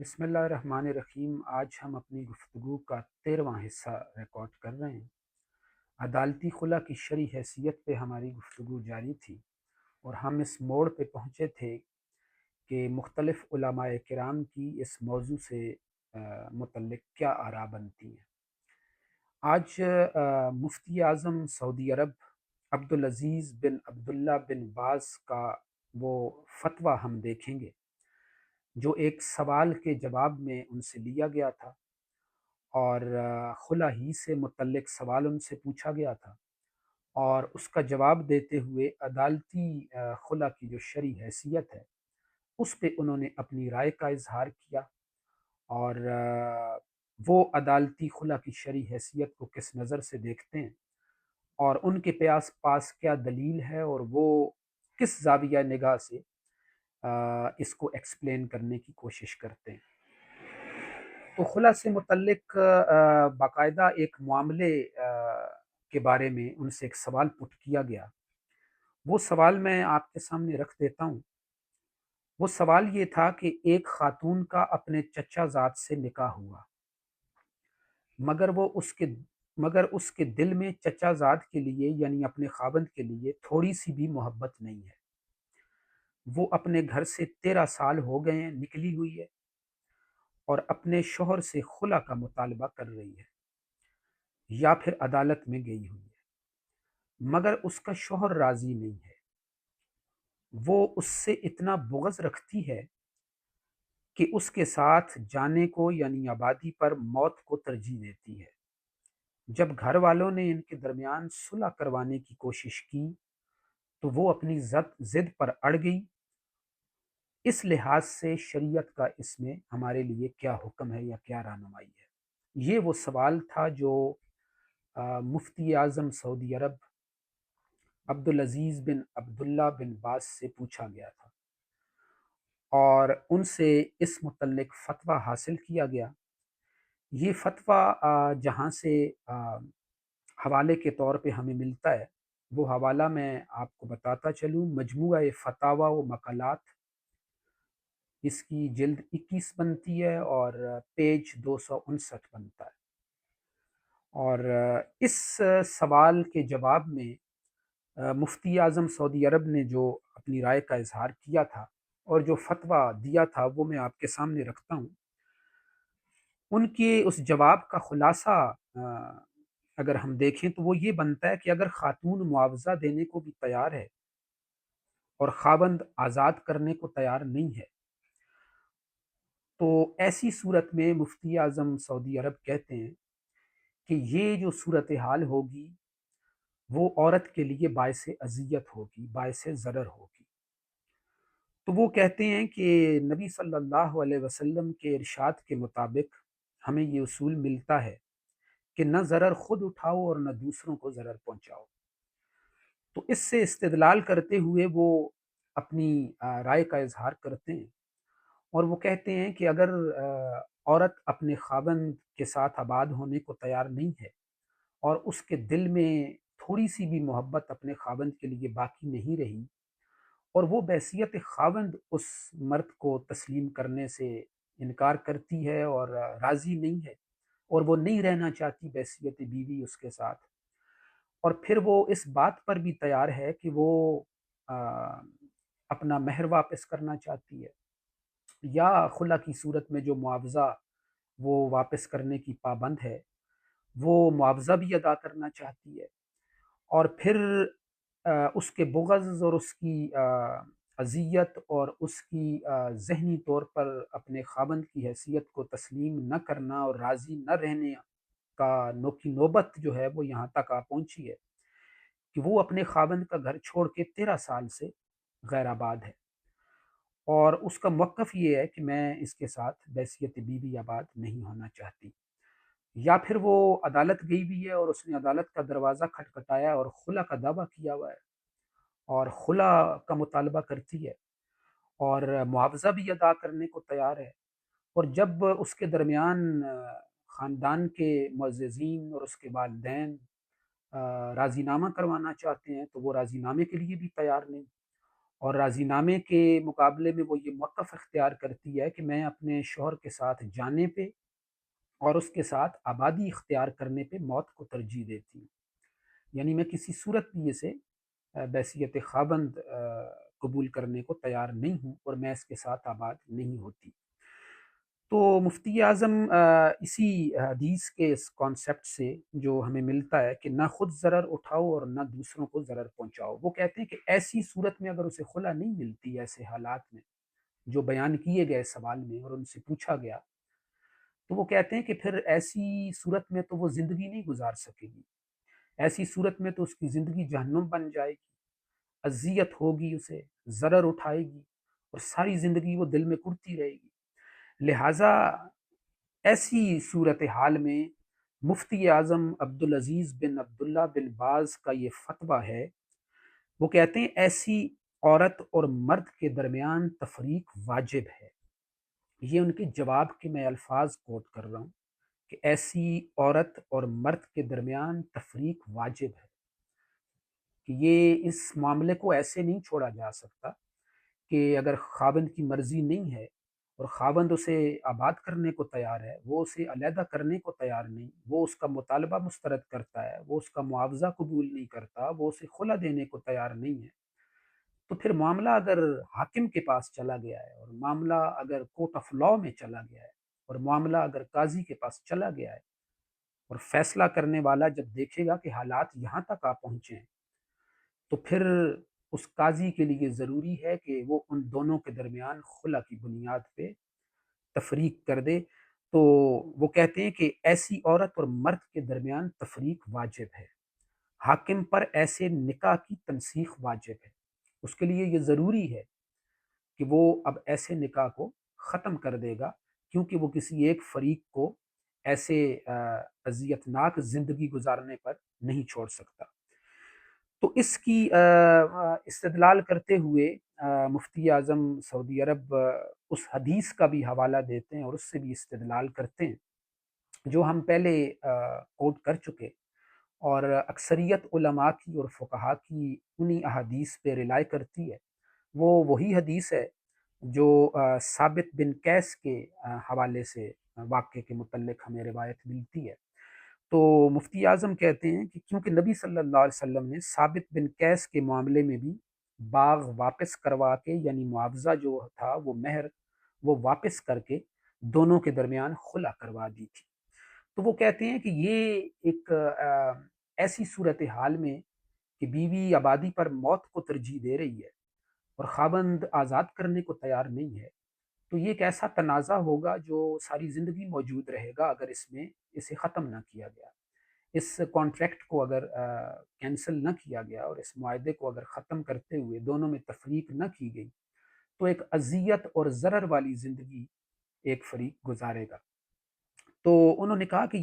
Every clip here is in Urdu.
بسم اللہ الرحمن الرحیم۔ آج ہم اپنی گفتگو کا 13واں حصہ ریکارڈ کر رہے ہیں۔ عدالتی خلا کی شرعی حیثیت پہ ہماری گفتگو جاری تھی اور ہم اس موڑ پہ پہنچے تھے کہ مختلف علماء کرام کی اس موضوع سے متعلق کیا آراء بنتی ہیں۔ آج مفتی اعظم سعودی عرب عبدالعزیز بن عبداللہ بن باز کا وہ فتویٰ ہم دیکھیں گے جو ایک سوال کے جواب میں ان سے لیا گیا تھا، اور خلا ہی سے متعلق سوال ان سے پوچھا گیا تھا، اور اس کا جواب دیتے ہوئے عدالتی خلا کی جو شرعی حیثیت ہے اس پہ انہوں نے اپنی رائے کا اظہار کیا، اور وہ عدالتی خلا کی شرعی حیثیت کو کس نظر سے دیکھتے ہیں اور ان کے پاس کیا دلیل ہے، اور وہ کس زاویہ نگاہ سے اس کو ایکسپلین کرنے کی کوشش کرتے ہیں۔ تو خلا سے متعلق باقاعدہ ایک معاملے کے بارے میں ان سے ایک سوال پٹ کیا گیا۔ وہ سوال میں آپ کے سامنے رکھ دیتا ہوں۔ وہ سوال یہ تھا کہ ایک خاتون کا اپنے چچا زاد سے نکاح ہوا، مگر اس کے دل میں چچا زاد کے لیے یعنی اپنے خاوند کے لیے تھوڑی سی بھی محبت نہیں ہے۔ وہ اپنے گھر سے 13 سال ہو گئے ہیں نکلی ہوئی ہے اور اپنے شوہر سے خلا کا مطالبہ کر رہی ہے یا پھر عدالت میں گئی ہوئی ہے، مگر اس کا شوہر راضی نہیں ہے۔ وہ اس سے اتنا بغض رکھتی ہے کہ اس کے ساتھ جانے کو یعنی آبادی پر موت کو ترجیح دیتی ہے۔ جب گھر والوں نے ان کے درمیان صلح کروانے کی کوشش کی تو وہ اپنی ضد پر اڑ گئی۔ اس لحاظ سے شریعت کا اس میں ہمارے لیے کیا حکم ہے یا کیا رہنمائی ہے؟ یہ وہ سوال تھا جو مفتی اعظم سعودی عرب عبدالعزیز بن عبداللہ بن باز سے پوچھا گیا تھا، اور ان سے اس متعلق فتویٰ حاصل کیا گیا۔ یہ فتویٰ جہاں سے حوالے کے طور پہ ہمیں ملتا ہے، وہ حوالہ میں آپ کو بتاتا چلوں۔ مجموعہ فتاوی و مقالات، اس کی جلد 21 بنتی ہے اور پیج 259 بنتا ہے، اور اس سوال کے جواب میں مفتی اعظم سعودی عرب نے جو اپنی رائے کا اظہار کیا تھا اور جو فتویٰ دیا تھا وہ میں آپ کے سامنے رکھتا ہوں۔ ان کے اس جواب کا خلاصہ اگر ہم دیکھیں تو وہ یہ بنتا ہے کہ اگر خاتون معاوضہ دینے کو بھی تیار ہے اور خاوند آزاد کرنے کو تیار نہیں ہے، تو ایسی صورت میں مفتی اعظم سعودی عرب کہتے ہیں کہ یہ جو صورتحال ہوگی وہ عورت کے لیے باعث اذیت ہوگی، باعث ضرر ہوگی۔ تو وہ کہتے ہیں کہ نبی صلی اللہ علیہ وسلم کے ارشاد کے مطابق ہمیں یہ اصول ملتا ہے کہ نہ ضرر خود اٹھاؤ اور نہ دوسروں کو ضرر پہنچاؤ۔ تو اس سے استدلال کرتے ہوئے وہ اپنی رائے کا اظہار کرتے ہیں، اور وہ کہتے ہیں کہ اگر عورت اپنے خاوند کے ساتھ آباد ہونے کو تیار نہیں ہے اور اس کے دل میں تھوڑی سی بھی محبت اپنے خاوند کے لیے باقی نہیں رہی، اور وہ بحیثیت خاوند اس مرد کو تسلیم کرنے سے انکار کرتی ہے اور راضی نہیں ہے، اور وہ نہیں رہنا چاہتی بحیثیت بیوی اس کے ساتھ، اور پھر وہ اس بات پر بھی تیار ہے کہ وہ آ، اپنا مہر واپس کرنا چاہتی ہے، یا خلا کی صورت میں جو معاوضہ وہ واپس کرنے کی پابند ہے وہ معاوضہ بھی ادا کرنا چاہتی ہے، اور پھر اس کے بغض اور اس کی اذیت اور اس کی ذہنی طور پر اپنے خاوند کی حیثیت کو تسلیم نہ کرنا اور راضی نہ رہنے کا کی نوبت جو ہے وہ یہاں تک آ پہنچی ہے کہ وہ اپنے خاوند کا گھر چھوڑ کے 13 سال سے غیر آباد ہے، اور اس کا موقف یہ ہے کہ میں اس کے ساتھ بحیثیت بیوی آباد نہیں ہونا چاہتی، یا پھر وہ عدالت گئی بھی ہے اور اس نے عدالت کا دروازہ کھٹکھٹایا اور خلا کا دعویٰ کیا ہوا ہے اور خلا کا مطالبہ کرتی ہے اور معاوضہ بھی ادا کرنے کو تیار ہے، اور جب اس کے درمیان خاندان کے معززین اور اس کے والدین راضی نامہ کروانا چاہتے ہیں تو وہ راضی نامے کے لیے بھی تیار نہیں، اور راضی نامے کے مقابلے میں وہ یہ موقف اختیار کرتی ہے کہ میں اپنے شوہر کے ساتھ جانے پہ اور اس کے ساتھ آبادی اختیار کرنے پہ موت کو ترجیح دیتی ہوں، یعنی میں کسی صورت بھی اسے بحیثیت خاوند قبول کرنے کو تیار نہیں ہوں اور میں اس کے ساتھ آباد نہیں ہوتی۔ تو مفتی اعظم اسی حدیث کے اس کانسیپٹ سے جو ہمیں ملتا ہے کہ نہ خود ضرر اٹھاؤ اور نہ دوسروں کو ضرر پہنچاؤ، وہ کہتے ہیں کہ ایسی صورت میں اگر اسے خلا نہیں ملتی ایسے حالات میں جو بیان کیے گئے سوال میں اور ان سے پوچھا گیا، تو وہ کہتے ہیں کہ پھر ایسی صورت میں تو وہ زندگی نہیں گزار سکے گی، ایسی صورت میں تو اس کی زندگی جہنم بن جائے گی، اذیت ہوگی اسے، ضرر اٹھائے گی اور ساری زندگی وہ دل میں کڑتی رہے گی۔ لہٰذا ایسی صورتحال میں مفتی اعظم عبدالعزیز بن عبداللہ بن باز کا یہ فتویٰ ہے، وہ کہتے ہیں ایسی عورت اور مرد کے درمیان تفریق واجب ہے۔ یہ ان کے جواب کے میں الفاظ کوٹ کر رہا ہوں کہ ایسی عورت اور مرد کے درمیان تفریق واجب ہے، کہ یہ اس معاملے کو ایسے نہیں چھوڑا جا سکتا کہ اگر خاوند کی مرضی نہیں ہے اور خاوند اسے آباد کرنے کو تیار ہے، وہ اسے علیحدہ کرنے کو تیار نہیں، وہ اس کا مطالبہ مسترد کرتا ہے، وہ اس کا معاوضہ قبول نہیں کرتا، وہ اسے خلا دینے کو تیار نہیں ہے، تو پھر معاملہ اگر حاکم کے پاس چلا گیا ہے اور معاملہ اگر کورٹ آف لاء میں چلا گیا ہے اور معاملہ اگر قاضی کے پاس چلا گیا ہے اور فیصلہ کرنے والا جب دیکھے گا کہ حالات یہاں تک آ پہنچے ہیں، تو پھر اس قاضی کے لیے ضروری ہے کہ وہ ان دونوں کے درمیان خلا کی بنیاد پہ تفریق کر دے۔ تو وہ کہتے ہیں کہ ایسی عورت اور مرد کے درمیان تفریق واجب ہے، حاکم پر ایسے نکاح کی تنسیخ واجب ہے، اس کے لیے یہ ضروری ہے کہ وہ اب ایسے نکاح کو ختم کر دے گا، کیونکہ وہ کسی ایک فریق کو ایسے اذیتناک زندگی گزارنے پر نہیں چھوڑ سکتا۔ تو اس کی استدلال کرتے ہوئے مفتی اعظم سعودی عرب اس حدیث کا بھی حوالہ دیتے ہیں اور اس سے بھی استدلال کرتے ہیں جو ہم پہلے کوٹ کر چکے، اور اکثریت علماء کی اور فقہا کی انہی احادیث پہ رلائے کرتی ہے۔ وہ وہی حدیث ہے جو ثابت بن قیس کے حوالے سے واقعے کے متعلق ہمیں روایت ملتی ہے۔ تو مفتی اعظم کہتے ہیں کہ کیونکہ نبی صلی اللہ علیہ وسلم نے ثابت بن قیس کے معاملے میں بھی باغ واپس کروا کے، یعنی معاوضہ جو تھا وہ مہر وہ واپس کر کے دونوں کے درمیان خلا کروا دی تھی۔ تو وہ کہتے ہیں کہ یہ ایک ایسی صورتحال میں کہ بیوی آبادی پر موت کو ترجیح دے رہی ہے اور خاوند آزاد کرنے کو تیار نہیں ہے، تو یہ ایک ایسا تنازع ہوگا جو ساری زندگی موجود رہے گا اگر اس میں اسے ختم نہ کیا گیا، اس کانٹریکٹ کو اگر کینسل نہ کیا گیا اور اس معاہدے کو اگر ختم کرتے ہوئے دونوں میں تفریق نہ کی گئی، تو ایک اذیت اور ضرر والی زندگی ایک فریق گزارے گا۔ تو انہوں نے کہا کہ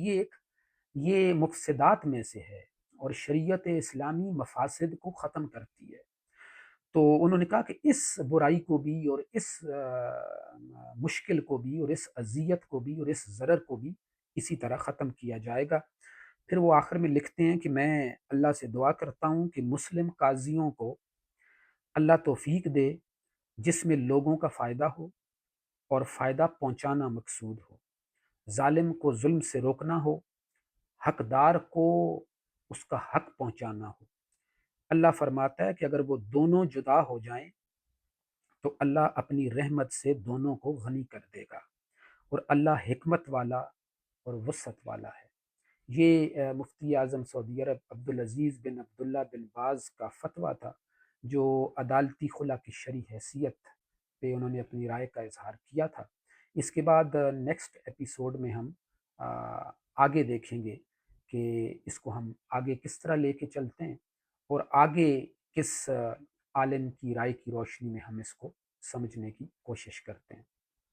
یہ مفسدات میں سے ہے اور شریعت اسلامی مفاسد کو ختم کرتی ہے۔ تو انہوں نے کہا کہ اس برائی کو بھی اور اس مشکل کو بھی اور اس اذیت کو بھی اور اس ضرر کو بھی اسی طرح ختم کیا جائے گا۔ پھر وہ آخر میں لکھتے ہیں کہ میں اللہ سے دعا کرتا ہوں کہ مسلم قاضیوں کو اللہ توفیق دے جس میں لوگوں کا فائدہ ہو اور فائدہ پہنچانا مقصود ہو، ظالم کو ظلم سے روکنا ہو، حقدار کو اس کا حق پہنچانا ہو۔ اللہ فرماتا ہے کہ اگر وہ دونوں جدا ہو جائیں تو اللہ اپنی رحمت سے دونوں کو غنی کر دے گا، اور اللہ حکمت والا اور وسعت والا ہے۔ یہ مفتی اعظم سعودی عرب عبدالعزیز بن عبداللہ بن باز کا فتویٰ تھا جو عدالتی خلا کی شرعی حیثیت پہ انہوں نے اپنی رائے کا اظہار کیا تھا۔ اس کے بعد نیکسٹ ایپیسوڈ میں ہم آگے دیکھیں گے کہ اس کو ہم آگے کس طرح لے کے چلتے ہیں اور آگے کس عالم کی رائے کی روشنی میں ہم اس کو سمجھنے کی کوشش کرتے ہیں۔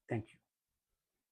Thank you.